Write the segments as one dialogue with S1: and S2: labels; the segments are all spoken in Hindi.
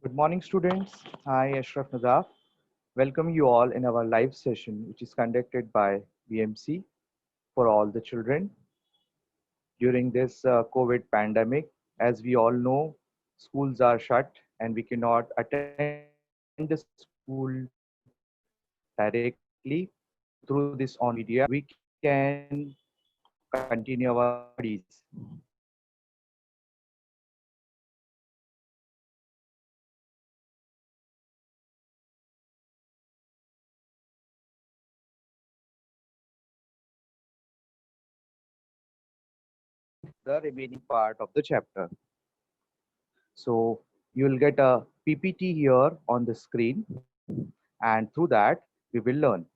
S1: Good morning, students. I, Ashraf Nadaf, welcome you all in our live session, which is conducted by BMC for all the children during this COVID pandemic. As we all know, schools are shut and we cannot attend the school directly through this online media. We can continue our studies. The remaining part of the chapter. So you will get a PPT here on the screen, and through that we will learn.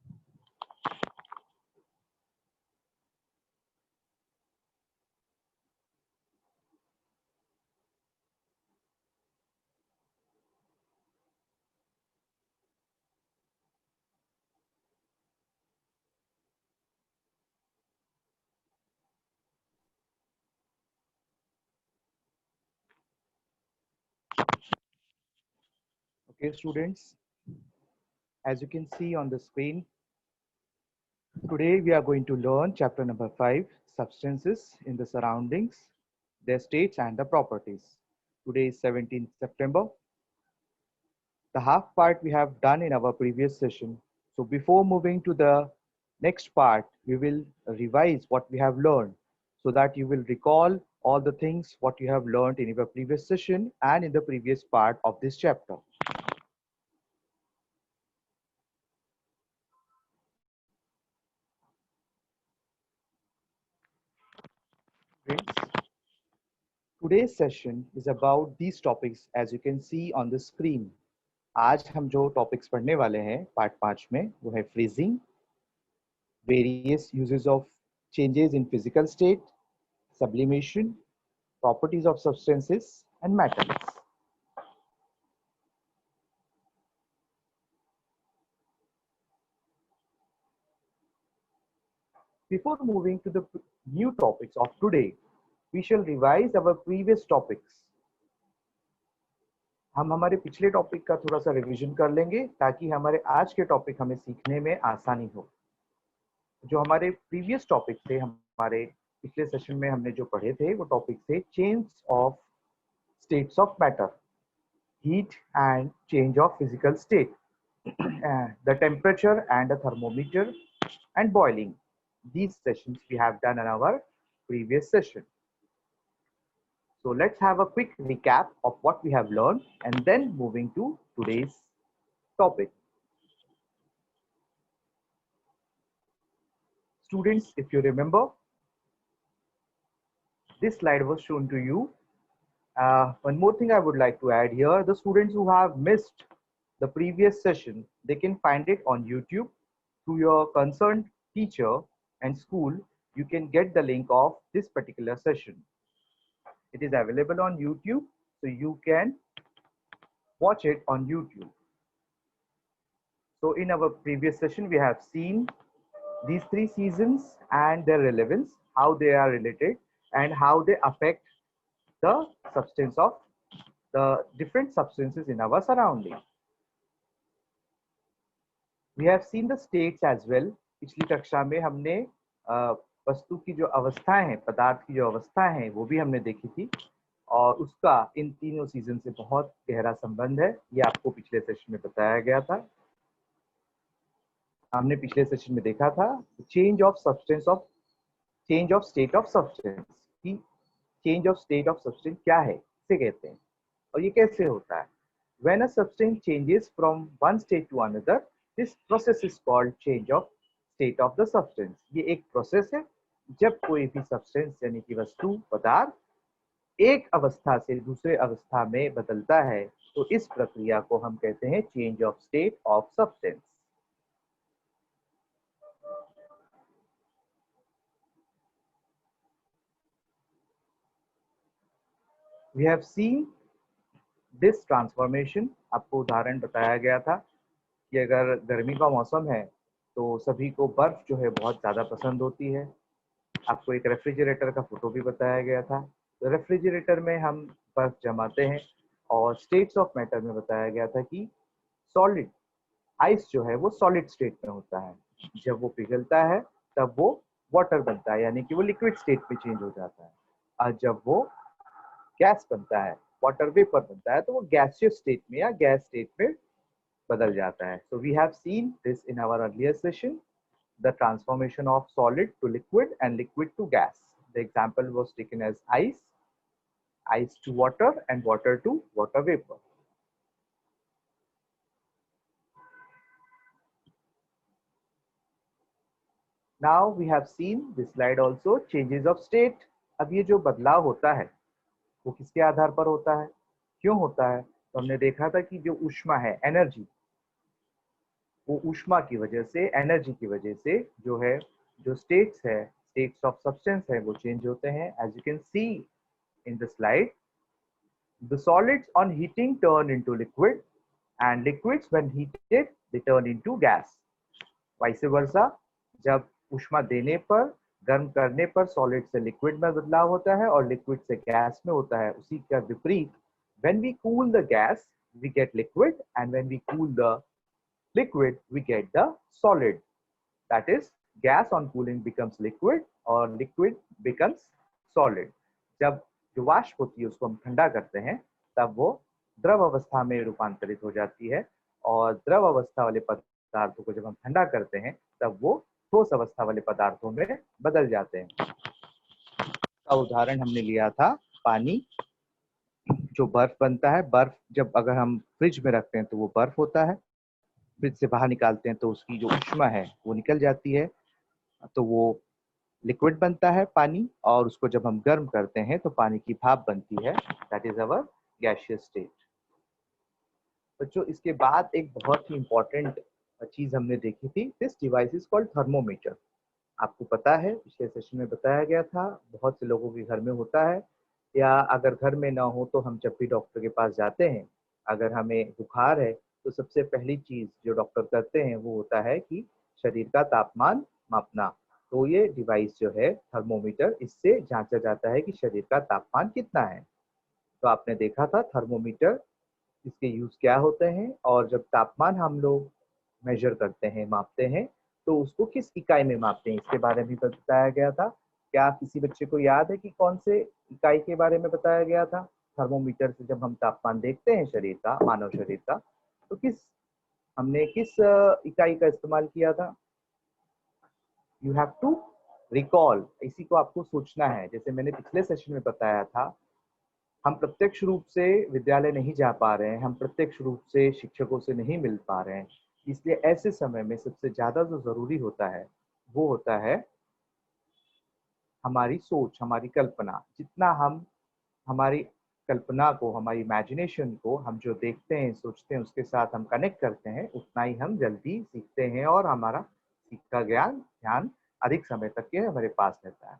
S1: Okay, students, as you can see on the screen, today we are going to learn chapter number 5, substances in the surroundings, their states and the properties. Today is 17th September. The half part we have done in our previous session. So before moving to the next part, we will revise what we have learned so that you will recall all the things what you have learned in your previous session and in the previous part of this chapter. Friends, today's session is about these topics as you can see on the screen. आज हम जो टॉपिक्स पढ़ने वाले हैं पार्ट 5 में वो है freezing, various uses of changes in physical state, sublimation, properties of substances and metals. Before moving to the new topics of today, we shall revise our previous topics. हम हमारे पिछले टॉपिक का थोड़ा सा रिवीजन कर लेंगे ताकि हमारे आज के टॉपिक हमें सीखने में आसानी हो. जो हमारे प्रीवियस टॉपिक थे, हमारे पिछले सेशन में हमने जो पढ़े थे वो टॉपिक थे change of states of matter, heat and change of physical state, the temperature and the thermometer and boiling. These sessions we have done in our previous session. So let's have a quick recap of what we have learned and then moving to today's topic. Students, if you remember, this slide was shown to you. One more thing I would like to add here, the students who have missed the previous session, they can find it on YouTube through your concerned teacher and school. You can get the link of this particular session. It is available on YouTube, so you can watch it on YouTube. So in our previous session, we have seen these three seasons and their relevance, how they are related and how they affect the substance of the different substances in our surrounding. We have seen the states as well. पिछली कक्षा में हमने वस्तु की जो अवस्थाएं हैं, पदार्थ की जो अवस्थाएं हैं, वो भी हमने देखी थी और उसका इन तीनों सीजन से बहुत गहरा संबंध है. ये आपको पिछले सेशन में बताया गया था. हमने पिछले सेशन में देखा था change of state of substance की change of state of substance क्या है, इसे कहते हैं और ये कैसे होता है. When a substance changes from one state to another, this process is called change of state of the substance. ये एक प्रोसेस है जब कोई भी सब्सटेंस यानी कि वस्तु पदार्थ एक अवस्था से दूसरे अवस्था में बदलता है, तो इस प्रक्रिया को हम कहते हैं change of state of substance. We have seen this transformation, आपको उदाहरण बताया गया था कि अगर गर्मी का मौसम है तो सभी को बर्फ जो है बहुत ज़्यादा पसंद होती है। आपको एक रेफ्रिजरेटर का फोटो भी बताया गया था। तो रेफ्रिजरेटर में हम बर्फ जमाते हैं, और स्टेट्स ऑफ मैटर में बताया गया था कि सॉलिड आइस जो है वो सॉलिड स्टेट में होता है, जब वो पिघलता है तब वो वाटर बनता है, यानी कि वो लिक्विड स्टेट में चेंज हो जाता है। और जब वो गैस बनता है, वाटर वेपर बनता है, तो वो गैसियस स्टेट में या गैस स्टेट में बदल जाता है। So we have seen this in our earlier session, the transformation of solid to liquid and liquid to gas. The example was taken as ice, ice to water, and water to water vapor. Now we have seen this slide also, changes of state. अब ये जो बदलाव होता है वो किसके आधार पर होता है, क्यों होता है? तो हमने देखा था कि जो ऊष्मा है, एनर्जी, वो ऊष्मा की वजह से, एनर्जी की वजह से जो है, जो स्टेट्स है, स्टेट्स ऑफ सब्सटेंस है, वो चेंज होते हैं। As you can see in the slide, the solids on heating turn into liquid, and liquids when heated they turn into gas. Vice versa, जब ऊष्मा देने पर, गर्म करने पर सॉलिड से लिक्विड में बदलाव होता है और लिक्विड से गैस में होता है। उसी का विपरीत, when we cool the gas we get liquid, and when we cool the liquid we get the solid. That is, gas on cooling becomes liquid or liquid becomes solid. जब जो वाष्प होती है उसको हम ठंडा करते हैं तब वो द्रव अवस्था में रूपांतरित हो जाती है, और द्रव अवस्था वाले पदार्थों को जब हम ठंडा करते हैं तब वो ठोस अवस्था वाले पदार्थों में बदल जाते हैं। का उदाहरण हमने लिया था पानी। जो बर्फ बनता है, बर्फ जब अगर हम फ्रिज में रखते हैं तो वो बर्फ होता है, फ्रिज से बाहर निकालते हैं तो उसकी जो ऊष्मा है वो निकल जाती है, तो वो लिक्विड बनता है पानी, और उसको जब हम गर्म करते हैं तो पानी की भाप बनती है। That is our gaseous state. बच्चों, इसके बाद एक बहुत ही इंपॉर्टेंट चीज हमने देखी थी। This device is called thermometer. आपको पता है, पिछले सेशन में बताया गया था, बहुत से लोगों के घर में होता है, या अगर घर में ना हो तो हम जब भी डॉक्टर के पास जाते हैं, अगर हमें बुखार है तो सबसे पहली चीज जो डॉक्टर करते हैं वो होता है कि शरीर का तापमान मापना। तो ये डिवाइस जो है थर्मोमीटर, इससे जांचा जाता है कि शरीर का तापमान कितना है। तो आपने देखा था थर्मोमीटर, इसके यूज क्या होते हैं, और जब तापमान हम लोग मेजर करते हैं, मापते हैं, तो उसको किस इकाई में मापते हैं, इसके बारे में बताया गया था। क्या किसी बच्चे को याद है कि कौन से इकाई के बारे में बताया गया था? थर्मोमीटर से जब हम तापमान देखते हैं शरीर का, मानव शरीर का, तो हमने किस इकाई का इस्तेमाल किया था? यू हैव टू रिकॉल, इसी को आपको सोचना है। जैसे मैंने पिछले सेशन में बताया था, हम प्रत्यक्ष रूप से विद्यालय नहीं जा पा रहे हैं, हम प्रत्यक्ष रूप से शिक्षकों से नहीं मिल पा रहे हैं, इसलिए ऐसे समय में सबसे ज्यादा जो जरूरी होता है वो होता है हमारी सोच, हमारी कल्पना। जितना हम हमारी कल्पना को, हमारी इमेजिनेशन को, हम जो देखते हैं, सोचते हैं, उसके साथ हम कनेक्ट करते हैं, उतना ही हम जल्दी सीखते हैं और हमारा सीखा ज्ञान ध्यान अधिक समय तक के हमारे पास रहता है।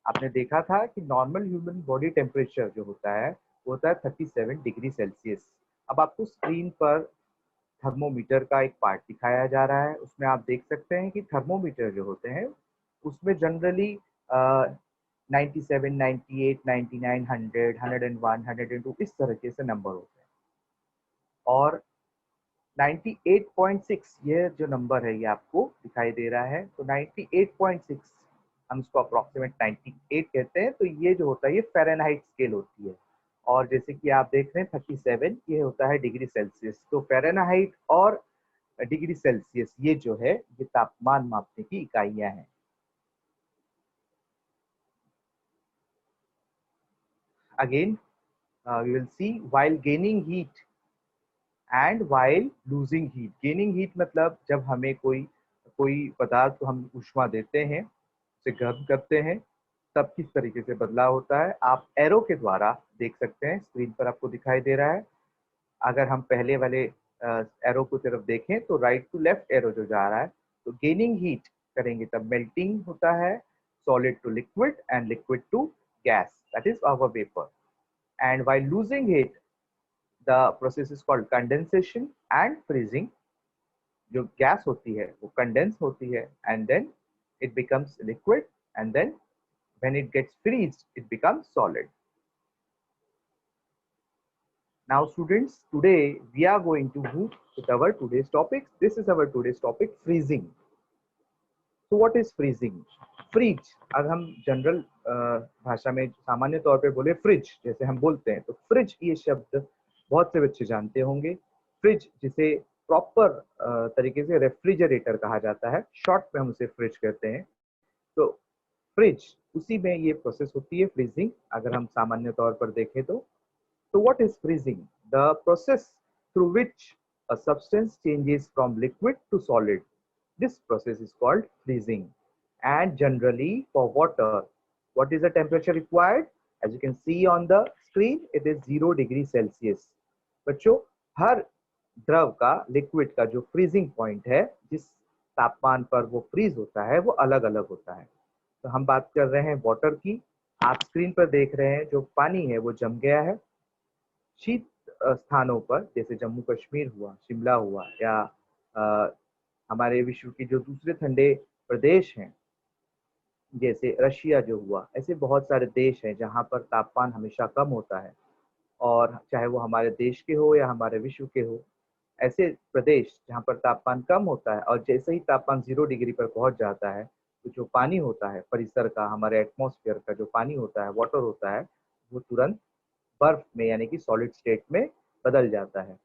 S1: आपने देखा था कि नॉर्मल ह्यूमन बॉडी टेम्परेचर जो होता है वो होता है 37 डिग्री सेल्सियस। अब आपको स्क्रीन पर थर्मोमीटर का एक पार्ट दिखाया जा रहा है, उसमें आप देख सकते हैं कि थर्मोमीटर जो होते हैं उसमें जनरली 97, 98, 99, 100, 101, 102 इस तरीके से नंबर होते हैं, और 98.6 ये जो नंबर है ये आपको दिखाई दे रहा है। तो 98.6 हम इसको अप्रोक्सीमेट 98 कहते हैं। तो ये जो होता है ये फ़ारेनहाइट स्केल होती है, और जैसे कि आप देख रहे हैं 37 ये होता है डिग्री सेल्सियस। तो फ़ारेनहाइट और डिग्री सेल्सियस ये जो है ये तापमान मापने की इकाइयां हैं। Again, we will see while gaining heat and while losing heat. Gaining heat मतलब जब हमें कोई कोई पदार्थ को हम ऊष्मा देते हैं, उसे गर्म करते हैं, तब किस तरीके से बदलाव होता है आप एरो के द्वारा देख सकते हैं। स्क्रीन पर आपको दिखाई दे रहा है। अगर हम पहले वाले एरो की तरफ देखें तो राइट टू लेफ्ट एरो जो जा रहा है, तो गेनिंग हीट करेंगे तब मेल्टिंग होता है, solid to liquid and liquid to gas, that is our vapour. And while losing heat, the process is called condensation and freezing. जो गैस होती है वो कंडेंस होती है and then it becomes liquid and then when it gets freezed it becomes solid. Now students, today we are going to move with our today's topic. This is our today's topic, freezing. So what is freezing? Fridge, अगर हम जनरल भाषा में सामान्य तौर पे बोले फ्रिज जैसे हम बोलते हैं, तो फ्रिज ये शब्द बहुत से बच्चे जानते होंगे। फ्रिज जिसे प्रॉपर तरीके से रेफ्रिजरेटर कहा जाता है, शॉर्ट में हम उसे फ्रिज कहते हैं। तो फ्रिज, उसी में ये प्रोसेस होती है फ्रीजिंग, अगर हम सामान्य तौर पर देखें तो। So what is freezing? The process through which a substance changes from liquid to solid. This process is called freezing. And generally for water, what is the temperature required? As you can see on the screen, it is 0 degree Celsius. बच्चों, हर द्रव का, लिक्विड का जो फ्रीजिंग पॉइंट है, जिस तापमान पर वो फ्रीज होता है, वो अलग अलग होता है। तो हम बात कर रहे हैं वाटर की। आप स्क्रीन पर देख रहे हैं जो पानी है वो जम गया है। शीत स्थानों पर जैसे जम्मू कश्मीर हुआ, शिमला हुआ, या हमारे विश्व के जो दूसरे ठंडे प्रदेश हैं जैसे रशिया जो हुआ, ऐसे बहुत सारे देश हैं जहाँ पर तापमान हमेशा कम होता है। और चाहे वो हमारे देश के हो या हमारे विश्व के हो, ऐसे प्रदेश जहाँ पर तापमान कम होता है और जैसे ही तापमान 0 डिग्री पर पहुंच जाता है, तो जो पानी होता है परिसर का, हमारे एटमॉस्फेयर का जो पानी होता है, वाटर होता है, वो तुरंत बर्फ में यानी कि सॉलिड स्टेट में बदल जाता है।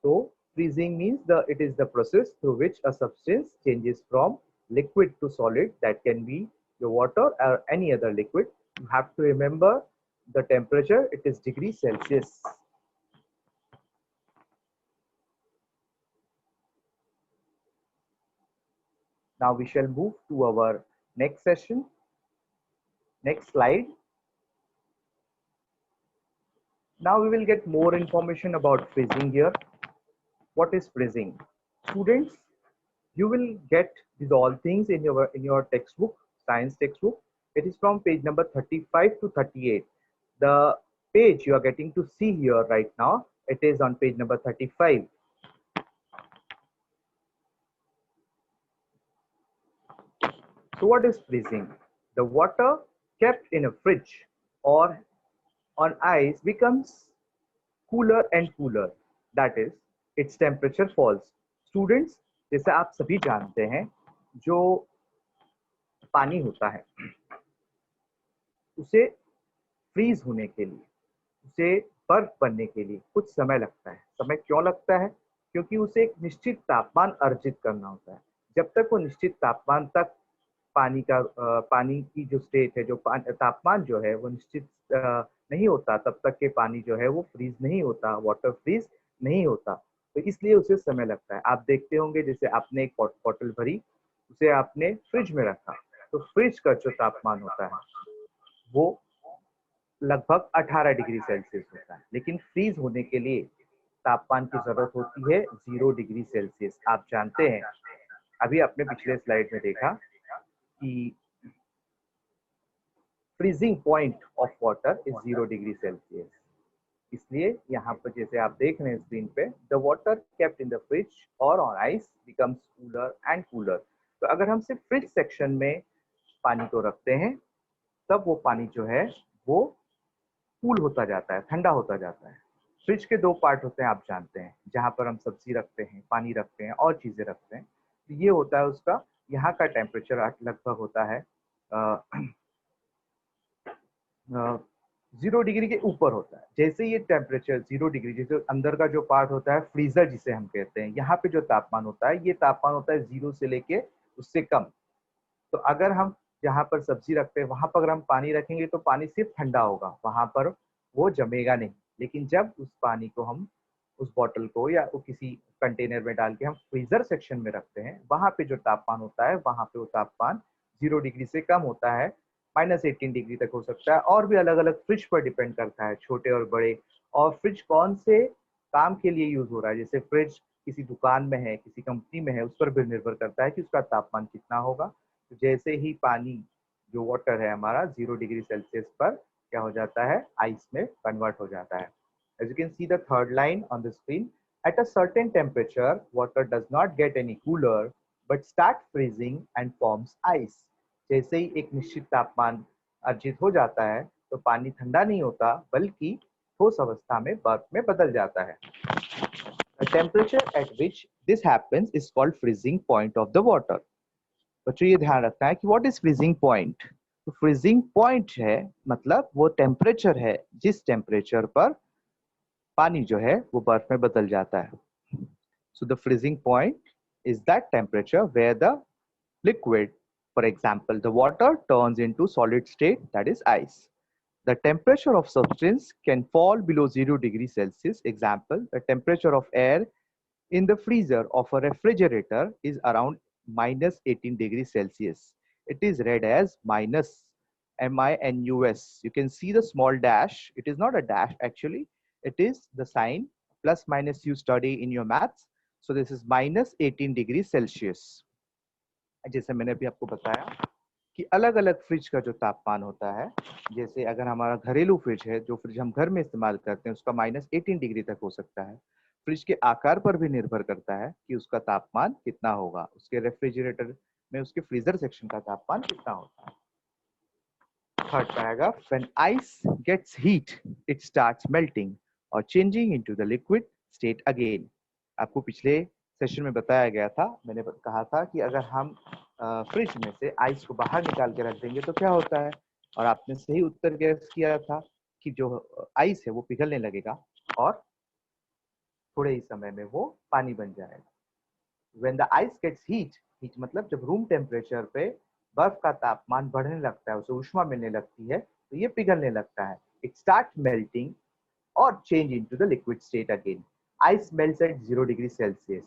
S1: तो freezing means it is the process through which a substance changes from liquid to solid. That can be your water or any other liquid. You have to remember the temperature, it is degree Celsius. Now we shall move to our next session. Next slide. Now we will get more information about freezing here. What is freezing? Students, you will get these all things in your textbook, science textbook. It is from page number 35 to 38. The page you are getting to see here right now, it is on page number 35. So what is freezing? The water kept in a fridge or on ice becomes cooler and cooler. That is, its temperature falls. Students, जैसे आप सभी जानते हैं, जो पानी होता है उसे फ्रीज होने के लिए, उसे बर्फ बनने के लिए कुछ समय लगता है। समय क्यों लगता है? क्योंकि उसे एक निश्चित तापमान अर्जित करना होता है। जब तक वो निश्चित तापमान तक पानी की जो स्टेट है, जो तापमान जो है वो निश्चित नहीं होता, तब तक के पानी जो है वो फ्रीज नहीं होता, वाटर फ्रीज नहीं होता। तो इसलिए उसे समय लगता है। आप देखते होंगे जैसे आपने एक बॉटल भरी, उसे आपने फ्रिज में रखा, तो फ्रिज का जो तापमान होता है वो लगभग 18 डिग्री सेल्सियस होता है, लेकिन फ्रीज होने के लिए तापमान की जरूरत होती है 0 डिग्री सेल्सियस। आप जानते हैं, अभी आपने पिछले स्लाइड में देखा कि freezing point of water is 0 degree Celsius. इसलिए यहाँ पर जैसे आप देख रहे हैं स्क्रीन पे, the water kept in the fridge और on ice becomes cooler and cooler. तो अगर हम सिर्फ फ्रिज सेक्शन में पानी को रखते हैं, तब वो पानी जो है वो कूल होता जाता है, ठंडा होता जाता है। फ्रिज के दो पार्ट होते हैं, आप जानते हैं, जहाँ पर हम सब्जी रखते हैं, पानी रखते हैं और चीजें रखते हैं। तो ये होता है उसका, यहाँ का टेम्परेचर लगभग होता है 0 डिग्री के ऊपर होता है। जैसे ये टेम्परेचर 0 डिग्री, जैसे अंदर का जो पार्ट होता है फ्रीजर जिसे हम कहते हैं, यहाँ पे जो तापमान होता है, ये तापमान होता है 0 से लेके उससे कम। तो अगर हम जहाँ पर सब्जी रखते हैं वहां पर अगर हम पानी रखेंगे तो पानी सिर्फ ठंडा होगा, वहां पर वो जमेगा नहीं। लेकिन जब उस पानी को हम, उस बॉटल को या वो किसी कंटेनर में डाल के हम फ्रीजर सेक्शन में रखते हैं, वहां पे जो तापमान होता है, वहां पे वो तापमान 0 डिग्री से कम होता है, -18 डिग्री तक हो सकता है। और भी अलग अलग फ्रिज पर डिपेंड करता है, छोटे और बड़े। और फ्रिज कौन से काम के लिए यूज हो रहा है, जैसे फ्रिज किसी दुकान में है, किसी कंपनी में है, उस पर भी निर्भर करता है कि उसका तापमान कितना होगा। तो जैसे ही पानी जो वाटर है हमारा 0 डिग्री सेल्सियस पर क्या हो जाता है, आइस में कन्वर्ट हो जाता है। As you can see the third line on the screen, at a certain temperature, water does not get any cooler but start freezing and forms ice. जैसे ही एक निश्चित तापमान अर्जित हो जाता है तो पानी ठंडा नहीं होता बल्कि ठोस अवस्था में बर्फ में बदल जाता है. The temperature at which this happens is called freezing point of the water. बच्चों ये ध्यान रखना है कि what is freezing point? तो freezing point है मतलब वो टेम्परेचर है जिस टेम्परेचर पर पानी जो है वो बर्फ में बदल जाता है. So the freezing point is that temperature where the liquid, for example, the water turns into solid state, that is ice. The temperature of substance can fall below 0 degrees Celsius. Example, the temperature of air in the freezer of a refrigerator is around minus 18 degrees Celsius. It is read as minus minus. You can see the small dash. It is not a dash actually. It is the sign plus minus you study in your maths. So this is minus 18 degrees Celsius. जैसे मैंने अभी आपको बताया कि अलग अलग फ्रिज का जो तापमान होता है, जैसे अगर हमारा घरेलू फ्रिज है, जो फ्रिज हम घर में इस्तेमाल करते हैं, उसका माइनस 18 डिग्री तक हो सकता है. फ्रिज के आकार पर भी निर्भर करता है कि उसका तापमान कितना होगा. उसके रेफ्रिजरेटर में उसके फ्रीजर सेक्शन का तापमान कितना होता है. Third paragraph, when ice gets heat it starts melting और changing into the liquid state again. आपको पिछले सेशन में बताया गया था, मैंने कहा था कि अगर हम फ्रिज में से आइस को बाहर निकाल के रख देंगे तो क्या होता है, और आपने सही उत्तर गैस किया था कि जो आइस है वो पिघलने लगेगा और थोड़े ही समय में वो पानी बन जाएगा. When the ice gets heat, heat मतलब जब रूम टेम्परेचर पे बर्फ का तापमान बढ़ने लगता है, उसे ऊष्मा मिलने लगती है तो ये पिघलने लगता है. It starts melting or change into the liquid state again. Ice melts at 0 degrees Celsius.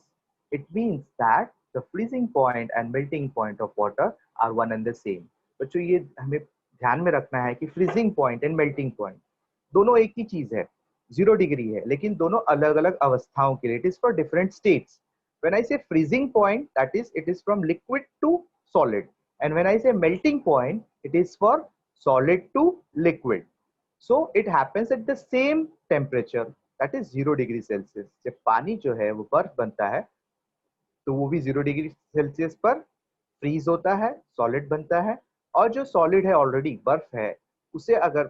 S1: It means that the freezing point and melting point of water are one and the same. बच्चों ये हमें ध्यान में रखना है कि freezing point and melting point दोनों एक ही चीज है, 0 डिग्री है, लेकिन दोनों अलग अलग अवस्थाओं के लिए. It is for different states. When I say freezing point, that is, it is from liquid to solid. And when I say melting point, it is for solid to liquid. So it happens at the same temperature, that is 0 degree Celsius. जब पानी जो है वो बर्फ बनता है तो वो भी 0 डिग्री सेल्सियस पर फ्रीज होता है, सॉलिड बनता है. और जो सॉलिड है ऑलरेडी बर्फ है, उसे अगर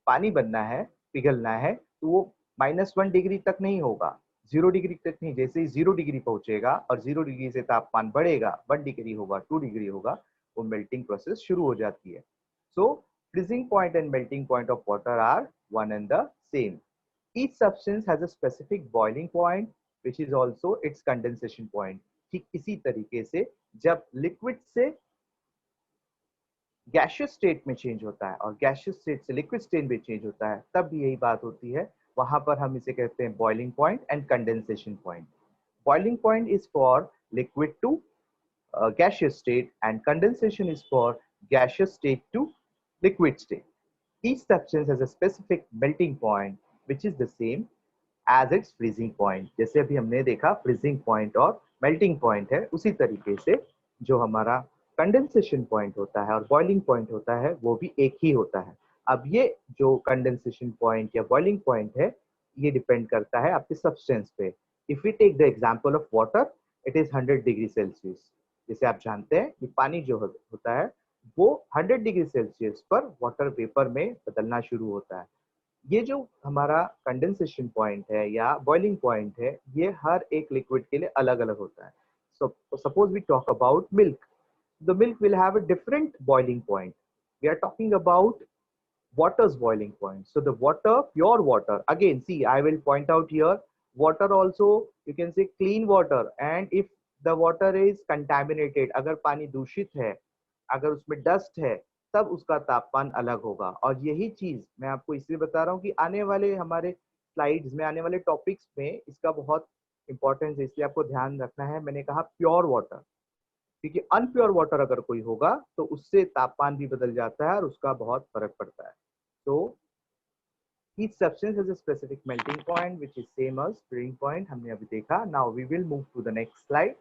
S1: पानी बनना है, पिघलना है, तो वो -1 डिग्री तक नहीं होगा, 0 डिग्री तक नहीं. जैसे ही 0 डिग्री पहुंचेगा और 0 डिग्री से तापमान बढ़ेगा, 1 डिग्री होगा, 2 डिग्री होगा, वो मेल्टिंग प्रोसेस शुरू हो जाती है. सो freezing point and melting point of water are one and the same. Each substance has a specific boiling point, which is also its condensation point. ठीक इसी तरीके से जब लिक्विड से गैसियस स्टेट में चेंज होता है और गैसियस स्टेट से लिक्विड स्टेट में चेंज होता है, तब भी यही बात होती है. वहां पर हम इसे कहते हैं boiling point and condensation point. Boiling point is for liquid to gaseous state and condensation is for gaseous state to liquid state. Each substance has a specific melting point which is the same as its freezing point. जैसे अभी हमने देखा freezing point और melting point है, उसी तरीके से जो हमारा condensation point होता है और boiling point होता है वो भी एक ही होता है. अब ये जो condensation point या boiling point है, ये depend करता है आपके substance पे. If we take the example of water, it is 100 degree Celsius. जैसे आप जानते हैं कि पानी जो होता है वो 100 डिग्री सेल्सियस पर वाटर वेपर में बदलना शुरू होता है. ये जो हमारा कंडेंसेशन पॉइंट है या बॉइलिंग पॉइंट है, ये हर एक लिक्विड के लिए अलग अलग होता है. So suppose we talk about milk. The milk will have a different boiling point. We are talking about water's boiling point. So the water, pure water, again see I will point out here, water also you can say clean water, and if the water is contaminated, अगर पानी दूषित है, अगर उसमें डस्ट है, तब उसका तापमान अलग होगा. और यही चीज मैं आपको इसलिए बता रहा हूँ कि आने वाले हमारे स्लाइड्स में, आने वाले टॉपिक्स में इसका बहुत इंपॉर्टेंस है, इसलिए आपको ध्यान रखना है. मैंने कहा प्योर वाटर, क्योंकि अनप्योर वाटर अगर कोई होगा तो उससे तापमान भी बदल जाता है और उसका बहुत फर्क पड़ता है. तो each substance has a specific melting point which is same as freezing point. हमने अभी देखा. Now we will move to the next slide.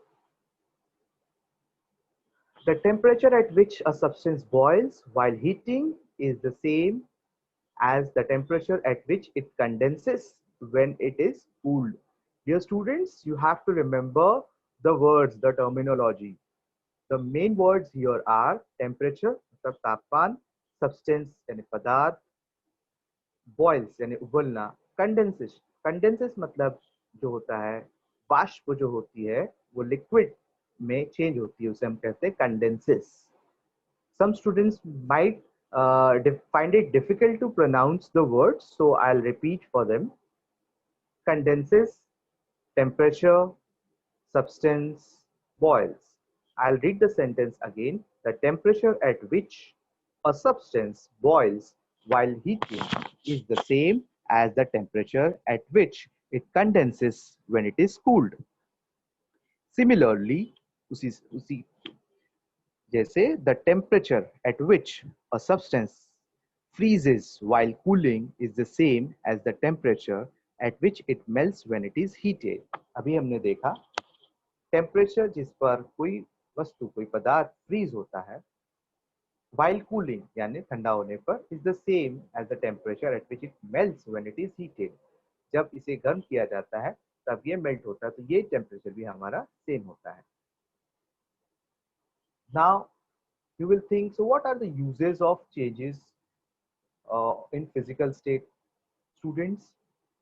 S1: The temperature at which a substance boils while heating is the same as the temperature at which it condenses when it is cooled. Dear students, you have to remember the words, the terminology. The main words here are temperature, मतलब तापमान, substance यानी पदार्थ, boils यानी उबलना, condenses, condenses मतलब जो होता है वाष्प जो होती है वो liquid में change होती है, उसे हम कहते हैं condenses. Some students might find it difficult to pronounce the words, so I'll repeat for them. Condenses, temperature, substance, boils. I'll read the sentence again. The temperature at which a substance boils while heating is the same as the temperature at which it condenses when it is cooled. Similarly, उसी जैसे the temperature at which a substance freezes while cooling is the same as the temperature at which it melts when it is heated. अभी हमने देखा टेम्परेचर जिस पर कोई वस्तु कोई पदार्थ फ्रीज होता है while cooling यानी ठंडा होने पर is the same as the temperature at which it melts when it is heated. जब इसे गर्म किया जाता है तब ये मेल्ट होता है, तो ये टेम्परेचर भी हमारा सेम होता है. Now you will think, so what are the uses of changes in physical state? Students,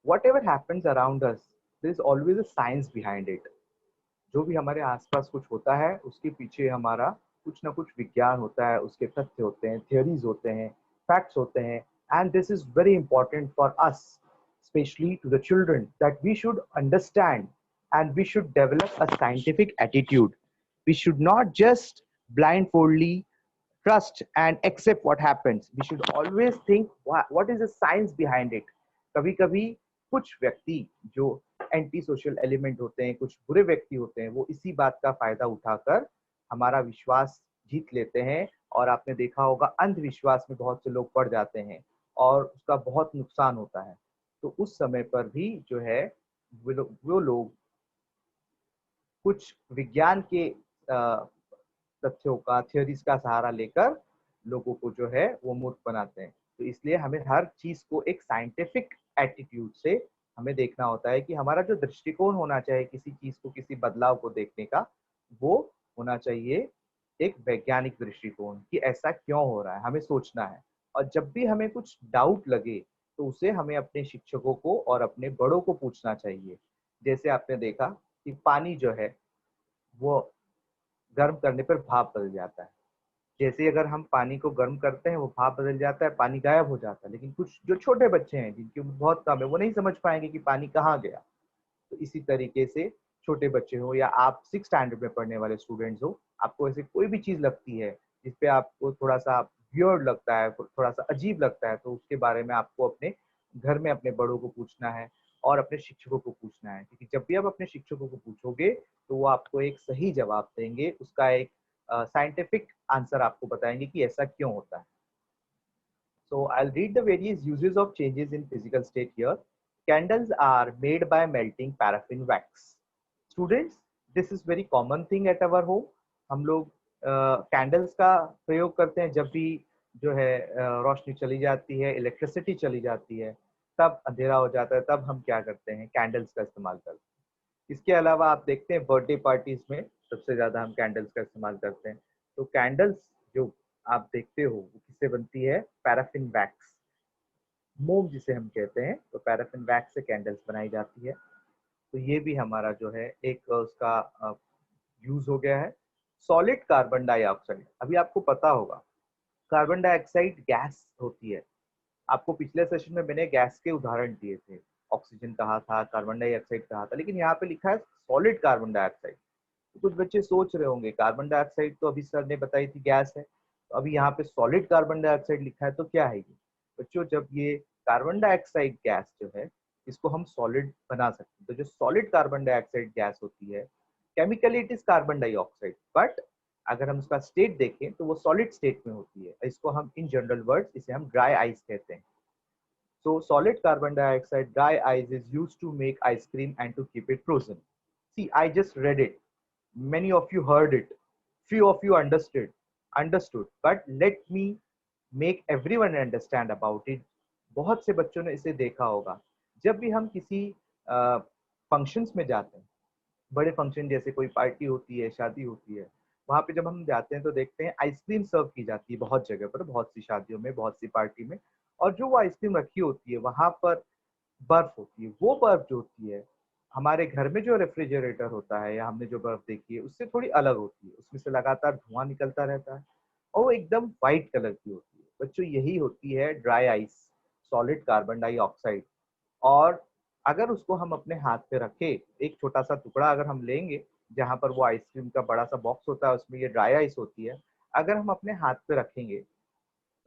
S1: whatever happens around us, there is always a science behind it. जो भी हमारे आसपास कुछ होता है उसके पीछे हमारा कुछ ना कुछ विज्ञान होता है, उसके तथ्य होते हैं, थियरीज होते हैं, फैक्ट्स होते हैं. And this is very important for us, specially to the children, that we should understand and we should develop a scientific attitude. We should not just blindfoldly trust and accept what happens. We should always think what is the science behind it. कभी कभी कुछ व्यक्ति जो एंटी सोशल एलिमेंट होते हैं, कुछ बुरे व्यक्ति होते हैं, वो इसी बात का फायदा उठाकर हमारा विश्वास जीत लेते हैं. और आपने देखा होगा अंधविश्वास में बहुत से लोग पड़ जाते हैं और उसका बहुत नुकसान होता है. तो उस समय पर भी जो है वो लोग कुछ विज्ञान के तथ्यों का, थियोरीज का सहारा लेकर लोगों को जो है वो मूर्ख बनाते हैं. तो इसलिए हमें हर चीज को एक साइंटिफिक एटीट्यूड से हमें देखना होता है कि हमारा जो दृष्टिकोण होना चाहिए किसी चीज को, किसी बदलाव को देखने का, वो होना चाहिए एक वैज्ञानिक दृष्टिकोण कि ऐसा क्यों हो रहा है, हमें सोचना है. और जब भी हमें कुछ डाउट लगे तो उसे हमें अपने शिक्षकों को और अपने बड़ों को पूछना चाहिए. जैसे आपने देखा कि पानी जो है वो गर्म करने पर भाप बदल जाता है. जैसे अगर हम पानी को गर्म करते हैं वो भाप बदल जाता है, पानी गायब हो जाता है. लेकिन कुछ जो छोटे बच्चे हैं जिनकी उम्र बहुत कम है वो नहीं समझ पाएंगे कि पानी कहाँ गया. तो इसी तरीके से छोटे बच्चे हो या आप 6 स्टैंडर्ड में पढ़ने वाले स्टूडेंट्स हो, आपको ऐसे कोई भी चीज लगती है जिसपे आपको थोड़ा सा वियर्ड लगता है, थोड़ा सा अजीब लगता है, तो उसके बारे में आपको अपने घर में अपने बड़ों को पूछना है और अपने शिक्षकों को पूछना है. क्योंकि जब भी आप अपने शिक्षकों को पूछोगे तो वो आपको एक सही जवाब देंगे, उसका एक साइंटिफिक आंसर आपको बताएंगे कि ऐसा क्यों होता है. So I'll read the various uses of changes in physical state here. Candles are made by melting paraffin wax. Students, this is very common thing at our home. हम लोग कैंडल्स का प्रयोग करते हैं जब भी जो है रोशनी चली जाती है, इलेक्ट्रिसिटी चली जाती है, तब अंधेरा हो जाता है, तब हम क्या करते हैं, कैंडल्स का इस्तेमाल करते हैं. इसके अलावा आप देखते हैं बर्थडे पार्टीज में सबसे ज्यादा हम कैंडल्स का इस्तेमाल करते हैं. तो कैंडल्स जो आप देखते हो वो किससे बनती है, पैराफिन वैक्स, मोम जिसे हम कहते हैं. तो पैराफिन वैक्स से कैंडल्स बनाई जाती है. तो ये भी हमारा जो है एक उसका यूज हो गया है. सॉलिड कार्बन डाइऑक्साइड, अभी आपको पता होगा कार्बन डाइऑक्साइड गैस होती है. आपको पिछले सेशन में मैंने गैस के उदाहरण दिए थे, ऑक्सीजन कहा था, कार्बन डाइऑक्साइड कहा था, लेकिन यहाँ पे लिखा है सॉलिड कार्बन डाइऑक्साइड. तो कुछ बच्चे सोच रहे होंगे कार्बन डाइऑक्साइड तो अभी सर ने बताई थी गैस है, तो अभी यहाँ पे सॉलिड कार्बन डाइऑक्साइड लिखा है, तो क्या है ये बच्चों? जब ये कार्बन डाइऑक्साइड गैस जो है इसको हम सॉलिड बना सकते हैं. तो जो सॉलिड कार्बन डाइऑक्साइड गैस होती है, chemically it is carbon dioxide, but अगर हम उसका स्टेट देखें तो वो सॉलिड स्टेट में होती है. इसको हम इन जनरल वर्ड्स इसे हम ड्राई आइस कहते हैं. So solid carbon dioxide dry ice is used to make ice cream and to keep it frozen. See, I just read it. Many of you heard it. Few of you understood. But let me make everyone understand about it. बहुत से बच्चों ने इसे देखा होगा. जब भी हम किसी फंक्शंस में जाते हैं, बड़े फंक्शन जैसे कोई पार्टी होती है, शादी होती है, वहाँ पे जब हम जाते हैं तो देखते हैं आइसक्रीम सर्व की जाती है बहुत जगह पर, बहुत सी शादियों में, बहुत सी पार्टी में। और जो वो आइसक्रीम रखी होती है वहाँ पर बर्फ होती है। वो बर्फ जो होती है, हमारे घर में जो रेफ्रिजरेटर होता है या हमने जो बर्फ देखी है उससे थोड़ी अलग होती है। उसमें से लगातार धुआं निकलता रहता है और वो एकदम व्हाइट कलर की होती है। बच्चों, यही होती है dry ice, solid carbon dioxide. और अगर उसको हम अपने हाथ पे रखें, एक छोटा सा टुकड़ा अगर हम लेंगे, जहाँ पर वो आइसक्रीम का बड़ा सा बॉक्स होता है उसमें ये ड्राई आइस होती है, अगर हम अपने हाथ पे रखेंगे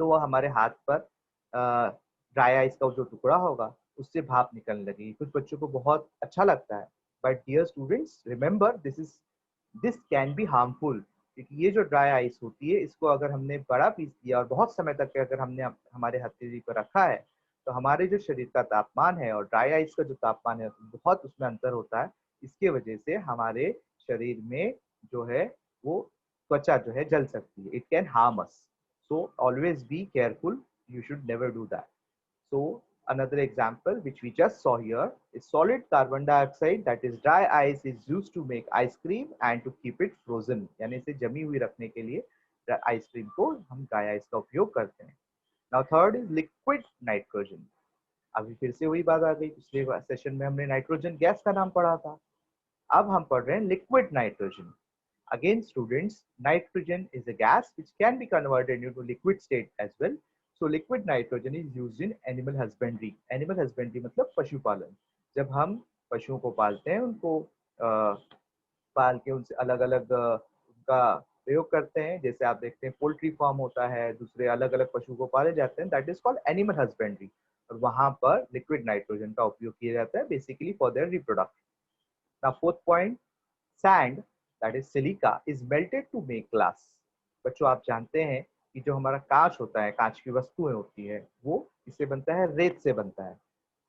S1: तो वो हमारे हाथ पर ड्राई आइस का जो टुकड़ा होगा उससे भाप निकलने लगेगी। कुछ बच्चों को बहुत अच्छा लगता है, but dear students remember this can be harmful, क्योंकि ये जो ड्राई आइस होती है इसको अगर हमने बड़ा पीस दिया और बहुत समय तक अगर हमने हमारे हथेली पर रखा है तो हमारे जो शरीर का तापमान है और ड्राई आइस का जो तापमान है बहुत उसमें अंतर होता है। इसके वजह से हमारे शरीर में जो है वो त्वचा जो है जल सकती है। It can harm us, so always be careful, you should never do that. So another example which we just saw here is solid carbon dioxide, that is dry ice, is used to make ice cream and to keep it frozen, यानी इसे जमी हुई रखने के लिए आइसक्रीम को हम ड्राई आइस का उपयोग करते हैं। Now third is liquid nitrogen. अभी फिर से वही बात आ गई, पिछले सेशन में हमने नाइट्रोजन गैस का नाम पढ़ा था, अब हम पढ़ रहे हैं liquid nitrogen. Again, students, nitrogen is a gas which can be converted into liquid state as well. So liquid nitrogen is used in animal husbandry. Animal husbandry मतलब पशुपालन। जब हम पशुओं को पालते हैं, उनको पाल के उनसे अलग अलग उनका प्रयोग करते हैं, जैसे आप देखते हैं पोल्ट्री फार्म होता है, दूसरे अलग अलग पशु को पाले जाते हैं, that is called animal husbandry. और वहां पर लिक्विड नाइट्रोजन का उपयोग किया जाता है basically for their reproduction. Now fourth point, sand, that is silica, is melted to make glass. बच्चों, आप जानते हैं कि जो हमारा कांच होता है, कांच की वस्तुएं होती है, वो इससे बनता है, रेत से बनता है।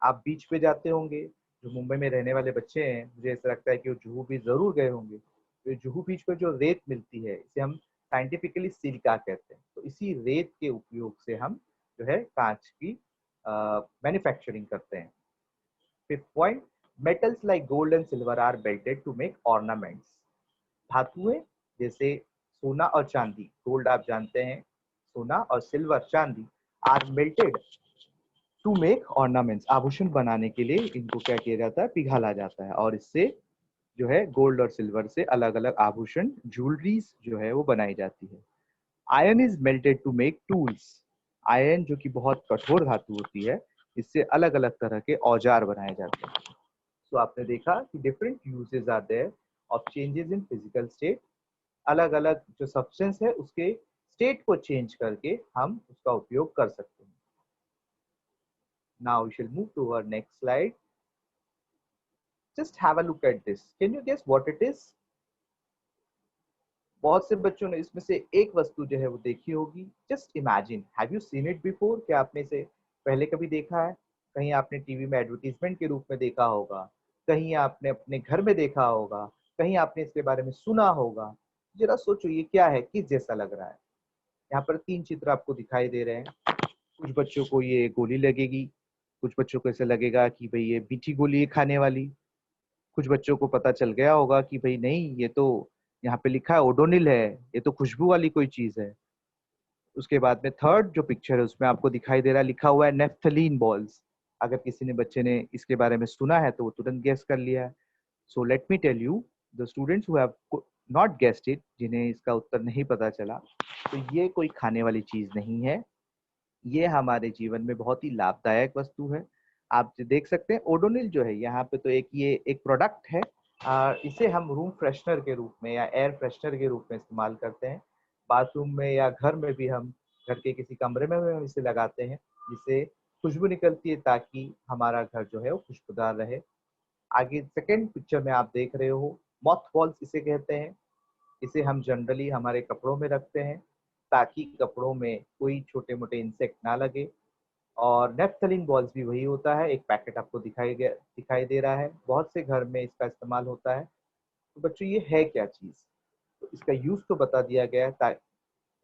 S1: आप बीच पे जाते होंगे, जो मुंबई में रहने वाले बच्चे हैं, मुझे ऐसा लगता है कि वो जुहू बीच जरूर गए होंगे। तो जुहू बीच पर जो रेत मिलती है इसे हम साइंटिफिकली सिलिका कहते हैं। तो इसी रेत के उपयोग से हम जो है कांच की मैन्युफैक्चरिंग करते हैं। Fifth point, metals like gold and silver are melted to make ornaments. धातुएं जैसे सोना और चांदी, गोल्ड आप जानते हैं, सोना और सिल्वर चांदी, are melted to make ornaments. आभूषण बनाने के लिए इनको क्या किया जाता है, पिघाला जाता है, और इससे जो है गोल्ड और सिल्वर से अलग अलग आभूषण, ज्वेलरीज जो है वो बनाई जाती है। Iron is melted to make tools. Iron जो कि बहुत कठोर धातु होती है, इससे अलग अलग तरह के औजार बनाए जाते हैं। सो आपने देखा कि different uses are there of changes in physical state. अलग अलग जो सब्सटेंस है उसके स्टेट को चेंज करके हम उसका उपयोग कर सकते हैं। Now we shall move to our next slide. Just have a look at this. Can you guess what it is? बहुत से बच्चों ने इसमें से एक वस्तु जो है वो देखी होगी। Just imagine, have you seen it before? क्या आपने इसे पहले कभी देखा है? कहीं आपने टीवी में एडवर्टीजमेंट के रूप में देखा होगा, कहीं आपने अपने घर में देखा होगा, कहीं आपने इसके बारे में सुना होगा। जरा सोचो ये क्या है, किस जैसा लग रहा है। यहाँ पर तीन चित्र आपको दिखाई दे रहे हैं। कुछ बच्चों को ये गोली लगेगी, कुछ बच्चों को ऐसे लगेगा कि भाई ये मीठी गोली है खाने वाली, कुछ बच्चों को पता चल गया होगा कि भाई नहीं, ये तो यहाँ पे लिखा है ओडोनिल है, ये तो खुशबू वाली कोई चीज है। उसके बाद में थर्ड जो पिक्चर है उसमें आपको दिखाई दे रहा है, लिखा हुआ है नेफ्थलीन बॉल्स। अगर किसी ने बच्चे ने इसके बारे में सुना है तो वो तुरंत गेस कर लिया है। So let me tell you, the students who have not guessed it, जिन्हें इसका उत्तर नहीं पता चला, तो ये कोई खाने वाली चीज नहीं है। ये हमारे जीवन में बहुत ही लाभदायक वस्तु है। आप देख सकते हैं ओडोनिल जो है यहाँ पे, तो ये एक प्रोडक्ट है। इसे हम रूम फ्रेशनर के रूप में या एयर फ्रेशनर के रूप में इस्तेमाल करते हैं। बाथरूम में या घर में भी हम, घर के किसी कमरे में भी हम इसे लगाते हैं, जिससे खुशबू निकलती है ताकि हमारा घर जो है वो खुशबूदार रहे। आगे सेकेंड पिक्चर में आप देख रहे हो, मॉथ बॉल्स इसे कहते हैं। इसे हम जनरली हमारे कपड़ों में रखते हैं ताकि कपड़ों में कोई छोटे मोटे इंसेक्ट ना लगे। और नेफ्थलीन बॉल्स भी वही होता है, एक पैकेट आपको दिखाई दे रहा है, बहुत से घर में इसका इस्तेमाल होता है। तो बच्चों ये है क्या चीज, तो इसका यूज तो बता दिया गया है।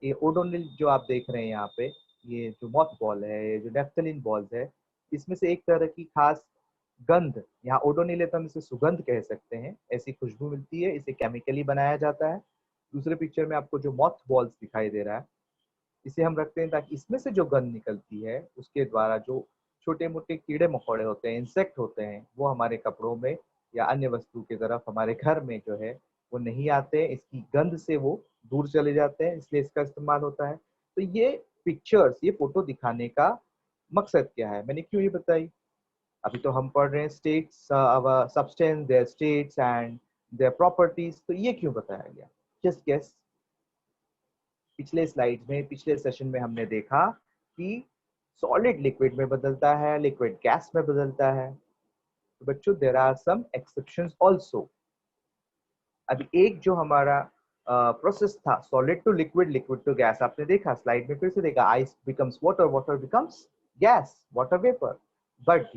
S1: ये ओडोनिल जो आप देख रहे हैं यहाँ पे, ये जो मॉथ बॉल है, ये जो नेफ्थलीन बॉल्स है, इसमें से एक तरह की खास गंध, यहाँ ओडोनिलेटम इसे सुगंध कह सकते हैं, ऐसी खुशबू मिलती है, इसे केमिकली बनाया जाता है। दूसरे पिक्चर में आपको जो मॉथ बॉल्स दिखाई दे रहा है, इसे हम रखते हैं ताकि इसमें से जो गंध निकलती है उसके द्वारा जो छोटे मोटे कीड़े मकोड़े होते हैं, इंसेक्ट होते हैं, वो हमारे कपड़ों में या अन्य वस्तु की तरफ हमारे घर में जो है वो नहीं आते हैं, इसकी गंध से वो दूर चले जाते हैं, इसलिए इसका इस्तेमाल होता है। तो ये पिक्चर्स, ये फोटो दिखाने का मकसद क्या है, मैंने क्यों ये बताई? अभी तो हम पढ़ रहे हैं states, substance, their states and their properties, तो ये क्यों बताया गया? Just guess. पिछले स्लाइड में, पिछले सेशन में हमने देखा कि सॉलिड लिक्विड में बदलता है, लिक्विड गैस में बदलता है। तो बच्चों there are some exceptions also. अभी एक जो हमारा प्रोसेस था solid to liquid, liquid to gas, आपने देखा स्लाइड में, फिर से देखा, ice becomes water, water becomes gas, water vapour. But